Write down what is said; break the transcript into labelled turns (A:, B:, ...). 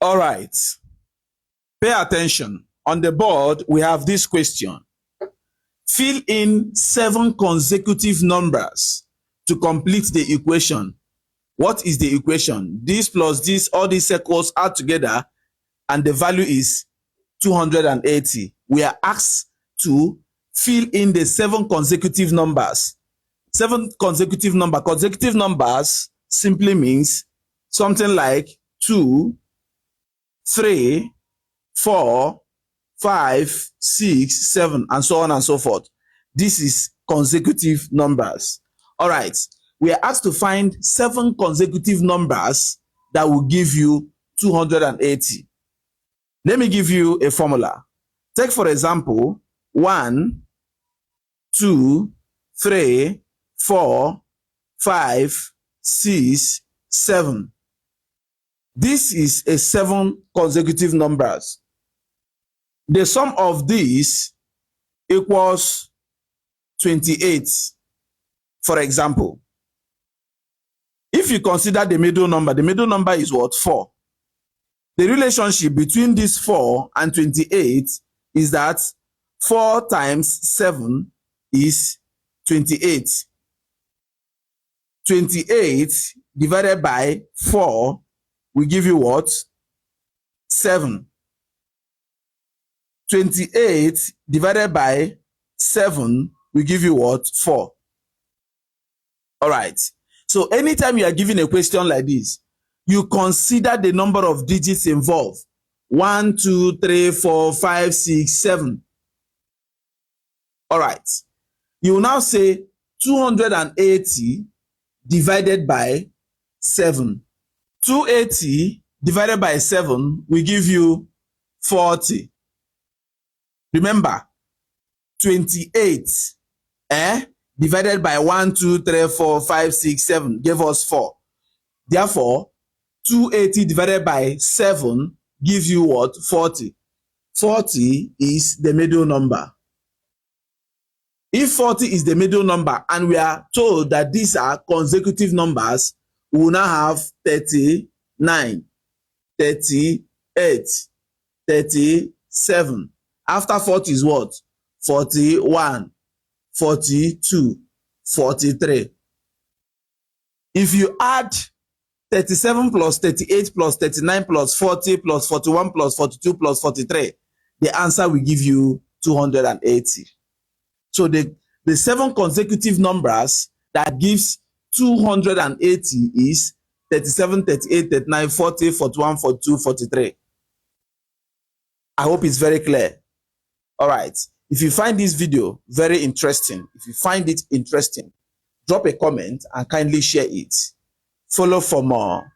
A: All right. Pay attention. On the board, we have this question. Fill in 7 consecutive numbers to complete the equation. What is the equation? This plus this, all these circles add together, and the value is 280. We are asked to fill in the 7 consecutive numbers. 7 consecutive numbers. Consecutive numbers simply means something like 2, 3, 4, 5, 6, 7, and so on and so forth. This is consecutive numbers. All right. We are asked to find 7 consecutive numbers that will give you 280. Let me give you a formula. Take, for example, 1, 2, 3, 4, 5, 6, 7. This is a 7 consecutive numbers. The sum of these equals 28. For example, if you consider the middle number is what? 4. The relationship between this 4 and 28 is that 4 times 7 is 28. 28 divided by 4 will give you what? 7. 28 divided by 7 will give you what? 4. All right. So anytime you are given a question like this, you consider the number of digits involved. 1, 2, 3, 4, 5, 6, 7. All right. You will now say 280 divided by 7. 280 divided by 7 will give you 40. Remember, 28 divided by 1, 2, 3, 4, 5, 6, 7 gave us 4. Therefore, 280 divided by 7 gives you what? 40. 40 is the middle number. If 40 is the middle number and we are told that these are consecutive numbers, we will now have 39, 38, 37. After 40 is what? 41, 42, 43. If you add 37 plus 38 plus 39 plus 40 plus 41 plus 42 plus 43, the answer will give you 280. So the 7 consecutive numbers that gives 280 is 37, 38, 39, 40, 41, 42, 43. I hope it's very clear. All right. If you find this video very interesting, drop a comment and kindly share it. Follow for more.